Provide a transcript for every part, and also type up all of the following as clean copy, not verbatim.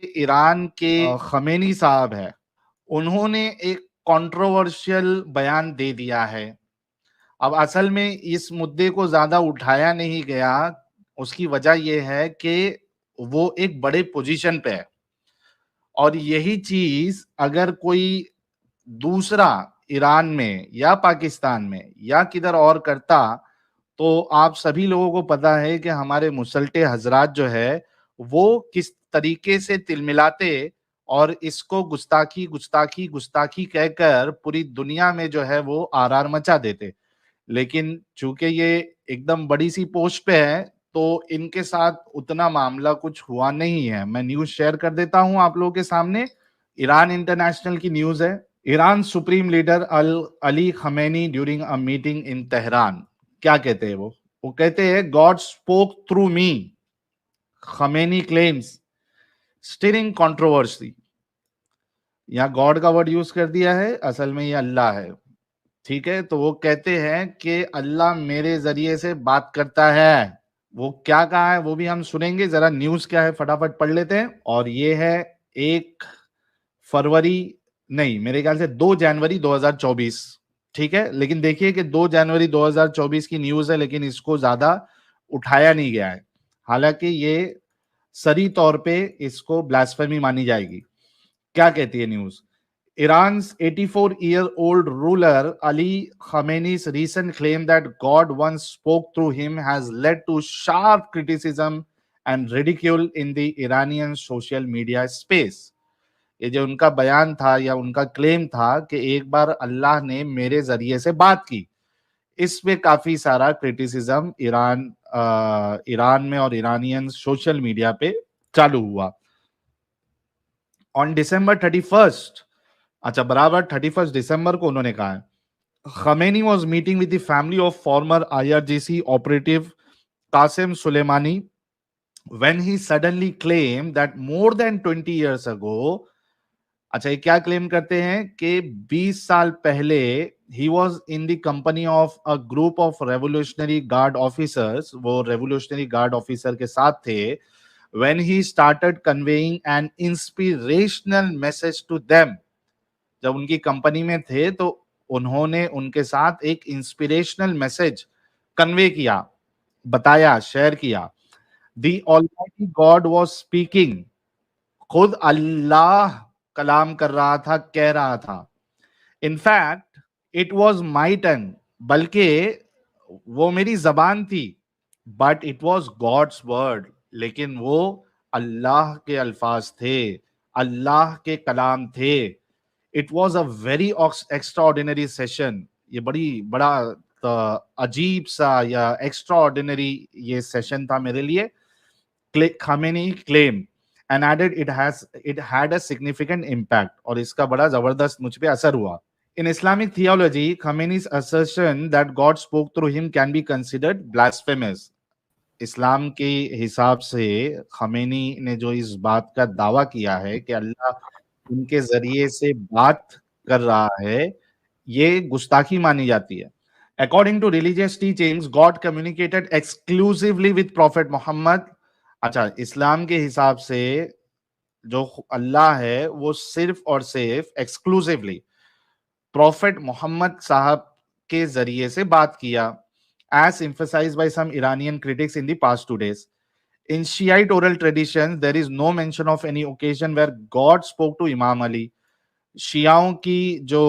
Iran के Khamenei साहब है, उन्होंने एक कंट्रोवर्शियल बयान दे दिया है। अब असल में इस मुद्दे को ज्यादा उठाया नहीं गया, उसकी वजह यह है कि वो एक बड़े पोजीशन पे है, और यही चीज अगर कोई दूसरा ईरान में या पाकिस्तान में या किधर और करता, तो आप सभी लोगों को पता है कि हमारे मुसल्टे हजरात जो है वो किस तरीके से तिलमिलाते और इसको गुस्ताखी गुस्ताखी गुस्ताखी कहकर पूरी दुनिया में जो है वो आरार मचा देते। लेकिन चूंकि ये एकदम बड़ी सी पोस्ट पे है, तो इनके साथ उतना मामला कुछ हुआ नहीं है। मैं न्यूज शेयर कर देता हूं आप लोगों के सामने। ईरान इंटरनेशनल की न्यूज है। Iran supreme leader Ali Khamenei during a meeting in Tehran. क्या कहते हैं वो कहते हैं, गॉड स्पोक थ्रू मी, खमेनी क्लेम्स, स्टिरिंग कंट्रोवर्सी। यहाँ गॉड का वर्ड यूज कर दिया है, असल में ये अल्लाह है। ठीक है, तो वो कहते हैं कि अल्लाह मेरे जरिए से बात करता है। वो क्या कहा है वो भी हम सुनेंगे। जरा न्यूज क्या है फटाफट पढ़ लेते हैं। और ये है 1 फरवरी, नहीं मेरे ख्याल से 2 जनवरी 2024। ठीक है, लेकिन देखिए कि 2 जनवरी 2024 की न्यूज है, लेकिन इसको ज्यादा उठाया नहीं गया है। हालांकि ये सरी तौर पे इसको ब्लास्फेमी मानी जाएगी। क्या कहती है news? Iran's 84-year-old ruler Ali Khamenei's recent claim that God once spoke through him has led to sharp criticism and ridicule in the Iranian social media space. ये जो उनका बयान था या उनका क्लेम था कि एक बार अल्लाह ने मेरे जरिए से बात की, इस पे काफी सारा क्रिटिसिज्म ईरान में और ईरानियन सोशल मीडिया पे चालू हुआ। ऑन December 31, अच्छा बराबर 31 दिसंबर को उन्होंने कहा है, Khamenei was meeting with the family of former IRGC operative Qasem Soleimani when he suddenly claim that more than 20 years ago। अच्छा, ये क्या क्लेम करते हैं कि 20 साल पहले he was in the company of a group of revolutionary guard officers, वो revolutionary guard officer के साथ थे, when he started conveying an inspirational message to them। जब उनकी कंपनी में थे तो उन्होंने उनके साथ एक इंस्पिरेशनल मैसेज कन्वे किया, बताया, शेयर किया। The almighty God was speaking, खुद अल्लाह कलाम कर रहा था, कह रहा था। In fact it was my tongue, बल्कि वो मेरी जबान थी। But it was God's word, लेकिन वो अल्लाह के अल्फाज थे, अल्लाह के कलाम थे। It was a very extraordinary session. ये बड़ा अजीब सा या एक्स्ट्राऑर्डिनरी ये सेशन था मेरे लिए। Khamenei claim and added it had a significant impact, और इसका बड़ा जबरदस्त मुझ पे असर हुआ। In Islamic theology, Khamenei's assertion that God spoke through him can be considered blasphemous। इस्लाम के हिसाब से खमेनी ने जो इस बात का दावा किया है कि अल्लाह उनके जरिए से बात कर रहा है, ये गुस्ताखी मानी जाती है। According to religious teachings, God communicated exclusively with prophet Muhammad. अच्छा, इस्लाम के हिसाब से जो अल्लाह है वो सिर्फ और सिर्फ एक्सक्लूसिवली प्रॉफिट मोहम्मद साहब के जरिए से बात किया, as emphasized by some Iranian critics in the past 2 days। In Shiite oral traditions, there is no mention of any occasion where God spoke to Imam Ali। शियाओं की जो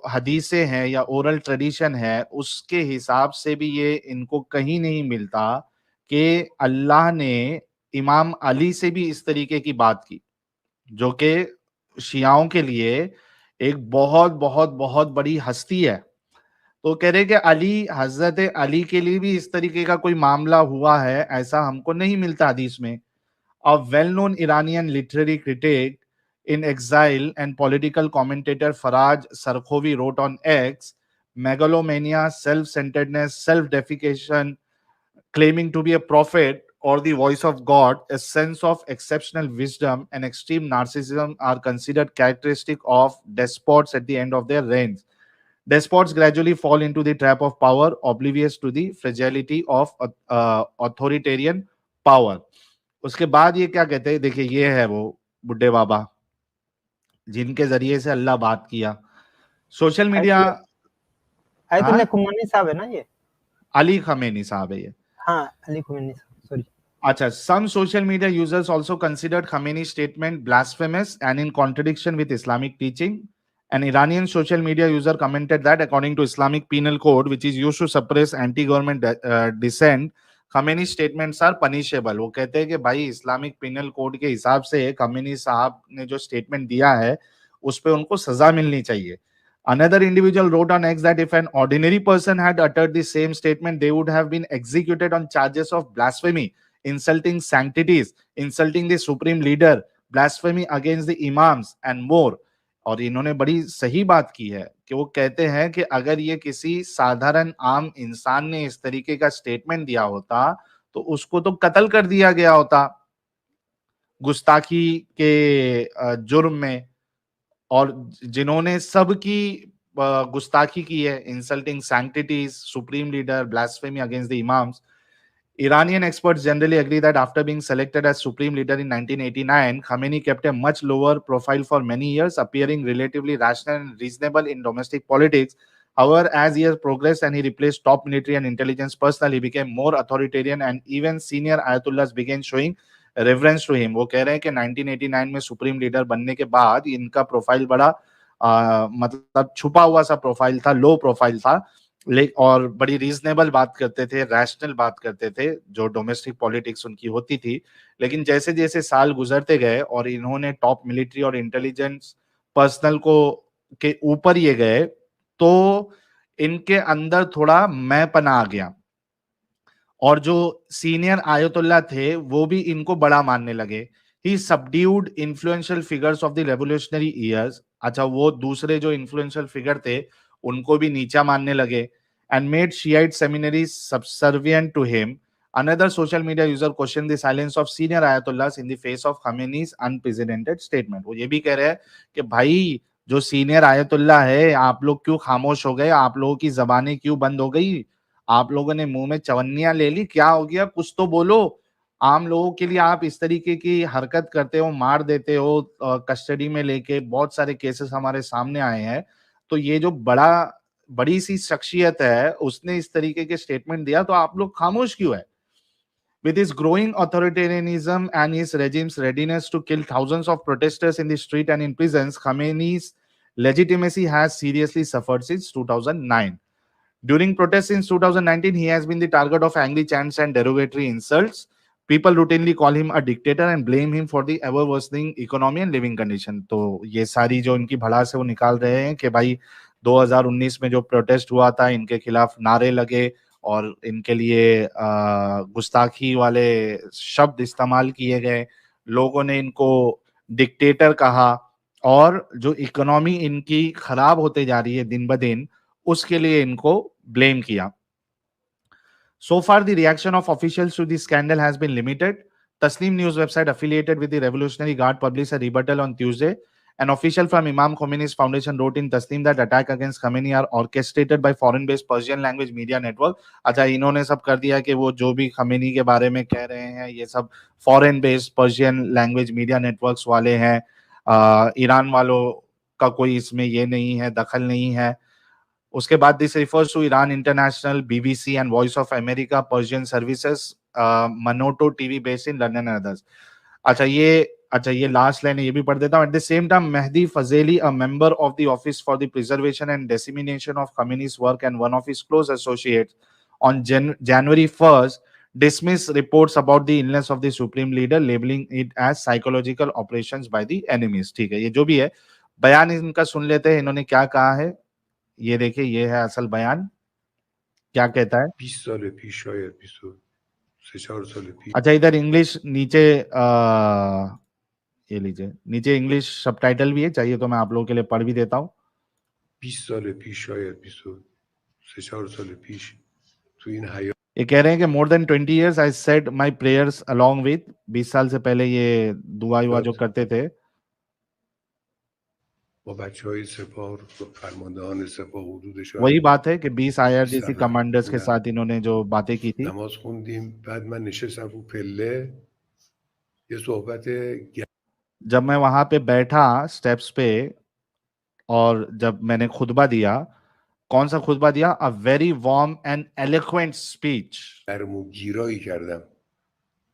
हदीसें हैं या ओरल ट्रेडिशन है, उसके हिसाब से भी ये इनको कहीं नहीं मिलता कि अल्लाह ने इमाम अली से भी इस तरीके की बात की, जो कि शियाओं के लिए एक बहुत बहुत बहुत बड़ी हस्ती है। तो कह रहे कि अली, हजरत अली के लिए भी इस तरीके का कोई मामला हुआ है, ऐसा हमको नहीं मिलता हदीस में। A well-known Iranian literary critic in exile and political commentator Faraj Sarkhovi wrote on X, megalomania, self-centeredness, self-deification, claiming to be a prophet or the voice of God, a sense of exceptional wisdom and extreme narcissism are considered characteristic of despots at the end of their reigns। Despots gradually fall into the trap of power, oblivious to the fragility of authoritarian power। उसके बाद ये क्या कहते हैं, देखिए ये है वो बुड्ढे बाबा, जिनके जरिए से अल्लाह बात किया। सोशल मीडिया, आयतुल्लाह खुमैनी साहब है ना ये? अली खमेनी साहब है ये। हाँ, अली खुमैनी साहब, sorry. Acha, some social media users also considered Khamenei's statement blasphemous and in contradiction with Islamic teaching. An Iranian social media user commented that according to Islamic Penal Code, which is used to suppress anti-government dissent, Khamenei's statements are punishable. वो कहते हैं कि भाई Islamic penal code के हिसाब से Khamenei साहब ने जो स्टेटमेंट दिया है उस पे उनको सजा मिलनी चाहिए. Another individual wrote on X that if an ordinary person had uttered the same statement, they would have been executed on charges of blasphemy, insulting sanctities, insulting the supreme leader, blasphemy against the imams and more. और इन्होंने बड़ी सही बात की है कि वो कहते हैं कि अगर ये किसी साधारण आम इंसान ने इस तरीके का स्टेटमेंट दिया होता तो उसको तो कत्ल कर दिया गया होता गुस्ताखी के जुर्म में, और जिन्होंने सबकी गुस्ताखी की है, insulting sanctities, supreme leader, blasphemy against the imams. Iranian experts generally agree that after being selected as supreme leader in 1989, Khamenei kept a much lower profile for many years, appearing relatively rational and reasonable in domestic politics. However, as years progressed and he replaced top military and intelligence personnel, he became more authoritarian and even senior ayatollahs began showing reverence to him. वो कह रहे हैं कि 1989 में supreme leader बनने के बाद इनका प्रोफाइल बड़ा मतलब छुपा हुआ सा प्रोफाइल था, लो प्रोफाइल था, और बड़ी रीजनेबल बात करते थे, रैशनल बात करते थे, जो डोमेस्टिक पॉलिटिक्स उनकी होती थी. लेकिन जैसे जैसे साल गुजरते गए और इन्होंने टॉप मिलिट्री और इंटेलिजेंस पर्सनल को के ऊपर ये गए तो इनके अंदर थोड़ा मैंपना आ गया, और जो सीनियर आयतुल्ला थे वो भी इनको बड़ा मानने लगे. He subdued influential figures of the revolutionary years. अच्छा, वो दूसरे जो इन्फ्लुएंशियल फिगर थे उनको भी नीचा मानने लगे. And made Shiite seminaries subservient to him. Another social media user questioned the silence of senior ayatollahs in the face of Khamenei's unprecedented statement. वो ये भी कह रहे हैं कि भाई जो सीनियर आयतुल्ला है, आप लोग क्यों खामोश हो गए, आप लोगों की जबानें क्यों बंद हो गई, आप लोगों ने मुंह में चवन्नियां ले ली, क्या हो गया, कुछ तो बोलो. आम लोगों के लिए आप इस तरीके की हरकत करते हो, मार देते हो, कस्टडी में लेके. बहुत सारे केसेस हमारे सामने आए हैं. तो ये जो बड़ी सी शख्सियत है उसने इस तरीके के स्टेटमेंट दिया तो आप लोग खामोश क्यों है. With his growing authoritarianism and his regime's readiness to kill thousands of protesters in the street and in prisons, Khamenei's legitimacy has seriously suffered since 2009. During protests since 2019, he has been the target of angry chants and derogatory insults. People routinely call him a dictator and blame him for the ever worsening economy and living condition. तो ये सारी जो इनकी भड़ास है वो निकाल रहे हैं कि भाई 2019 में जो प्रोटेस्ट हुआ था इनके खिलाफ नारे लगे और इनके लिए गुस्ताखी वाले शब्द इस्तेमाल किए गए, लोगों ने इनको डिक्टेटर कहा, और जो इकोनॉमी इनकी खराब होते जा रही है दिन ब दिन उसके लिए इनको ब्लेम किया. So far, the reaction of officials to this scandal has been limited. Tasnim news website affiliated with the Revolutionary Guard published a rebuttal on Tuesday. An official from Imam Khomeini's foundation wrote in Tasnim that attack against Khomeini are orchestrated by foreign-based Persian language media network. अच्छा, इन्होंने सब कर दिया कि वो जो भी Khamenei के बारे में कह रहे हैं ये सब foreign-based Persian language media networks वाले हैं. ईरान वालों का कोई इसमें ये नहीं है, दखल नहीं है. उसके बाद this refers to Iran International, BBC and Voice of America Persian services, Manoto TV based in London and others. अच्छा ये लास्ट लाइन है, ये भी पढ़ देता हूं. At the same time Mehdi Fazeli, a member of the office for the preservation and dissemination of Khamenei's work and one of his close associates on January 1st dismiss reports about the illness of the supreme leader, labeling it as psychological operations by the enemies. ठीक है, ये जो भी है बयान इनका सुन लेते हैं इन्होंने क्या कहा है. ये देखिए, ये है असल बयान, क्या कहता है. 20 साल پیش शायद 23-4 साल پیش. अच्छा, इधर इंग्लिश नीचे ये लीजिए, नीचे इंग्लिश सबटाइटल भी है, चाहिए तो मैं आप लोगों के लिए पढ़ भी देता हूँ. 20 साल پیش शायद 23-4 साल پیش तो इन हाई. ये कह रहे हैं कि मोर than 20 years I said my prayers along with. 20 साल से पहले ये दुआ जो करते थे با बच्चों سپاه فرماندهان سپاه حدودشان वही बात है कि 20 IRGC कमांडर्स के साथ इन्होंने जो बातें की थी. नमाज خوندیم. بعد من نشستم رو پله یه صحبت जब मैं वहां पे बैठा स्टेप्स पे और जब मैंने खुतबा दिया, कौन सा खुतबा दिया? A very warm and eloquent speech. نرم و گیرایی کردم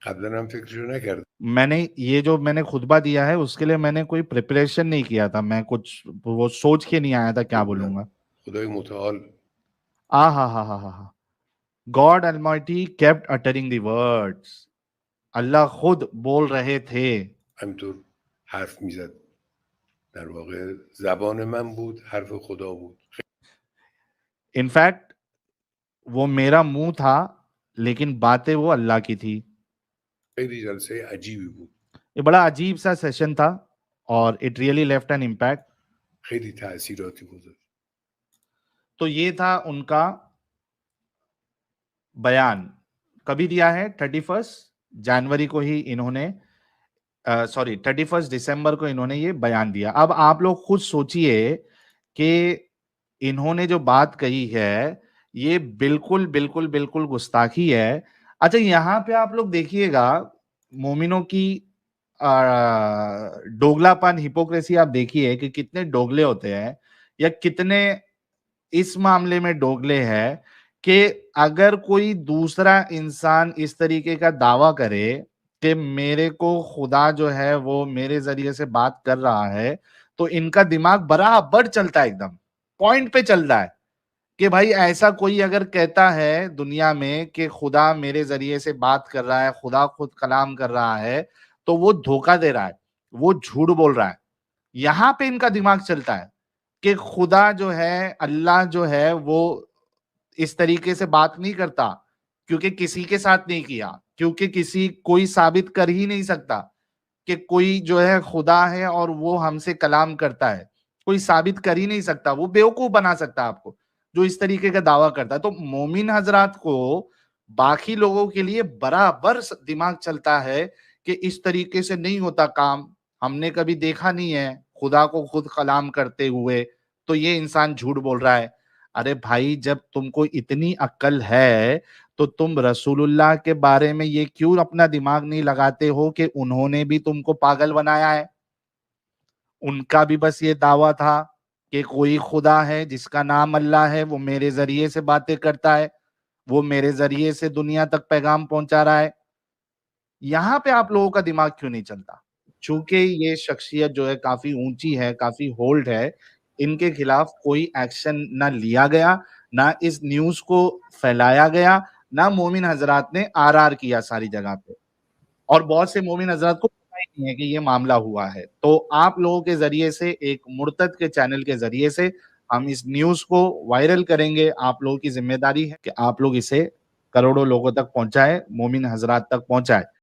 قبلا هم فکرشو نکردم मैंने ये जो मैंने खुतबा दिया है उसके लिए मैंने कोई प्रिपरेशन नहीं किया था, मैं कुछ वो सोच के नहीं आया था क्या बोलूंगा। خدای متعال आ हा। God Almighty kept uttering the words. अल्लाह खुद बोल रहे थे। همینطور حرف میزد در واقع زبان من بود حرف خدا بود इनफैक्ट वो मेरा मुंह था लेकिन बातें वो अल्लाह की थी। خیلی جلسه عجیبی بود ये बड़ा अजीब सा सेशन था और it really left an impact. خیلی تاثیراتی گذاشت तो ये था उनका बयान। कभी दिया है? 31 जनवरी को ही इन्होंने, सॉरी 31 दिसंबर को इन्होंने ये बयान दिया। अब आप लोग खुद सोचिए कि इन्होंने जो बात कही है ये बिल्कुल बिल्कुल बिल्कुल गुस्ताखी है। अच्छा, यहाँ पे आप लोग देखिएगा मोमिनों की दोगलापन, हिपोक्रेसी आप देखिए कि कितने दोगले होते हैं या कितने इस मामले में दोगले हैं कि अगर कोई दूसरा इंसान इस तरीके का दावा करे कि मेरे को खुदा जो है वो मेरे जरिए से बात कर रहा है, तो इनका दिमाग बराबर चलता है, एकदम पॉइंट पे चल रहा है कि भाई ऐसा कोई अगर कहता है दुनिया में कि खुदा मेरे जरिए से बात कर रहा है, खुदा खुद कलाम कर रहा है, तो वो धोखा दे रहा है, वो झूठ बोल रहा है। यहां पे इनका दिमाग चलता है कि खुदा जो है, अल्लाह जो है, वो इस तरीके से बात नहीं करता क्योंकि किसी के साथ नहीं किया, क्योंकि किसी कोई साबित कर ही नहीं सकता कि कोई जो है खुदा है और वो हमसे कलाम करता है। कोई साबित कर ही नहीं सकता, वो बेवकूफ बना सकता है आपको जो इस तरीके का दावा करता है। तो मोमिन हजरात को बाकी लोगों के लिए बराबर दिमाग चलता है कि इस तरीके से नहीं होता काम, हमने कभी देखा नहीं है खुदा को खुद कलाम करते हुए, तो ये इंसान झूठ बोल रहा है। अरे भाई, जब तुमको इतनी अक्ल है तो तुम रसूलुल्लाह के बारे में ये क्यों अपना दिमाग नहीं लगाते हो कि उन्होंने भी तुमको पागल बनाया है? उनका भी बस ये दावा था कि कोई खुदा है जिसका नाम अल्लाह है, वो मेरे जरिए से बातें करता है, वो मेरे जरिए से दुनिया तक पैगाम पहुंचा रहा है। यहाँ पे आप लोगों का दिमाग क्यों नहीं चलता? चूंकि ये शख्सियत जो है काफी ऊंची है, काफी होल्ड है, इनके खिलाफ कोई एक्शन ना लिया गया, ना इस न्यूज को फैलाया गया, ना मोमिन हजरात ने आरआर किया सारी जगह पे, और बहुत से मोमिन हजरात को पता ही नहीं है कि ये मामला हुआ है। तो आप लोगों के जरिए से, एक मुर्तद के चैनल के जरिए से हम इस न्यूज को वायरल करेंगे। आप लोगों की जिम्मेदारी है कि आप लोग इसे करोड़ों लोगों तक पहुंचाए, मोमिन हजरात तक पहुंचाए।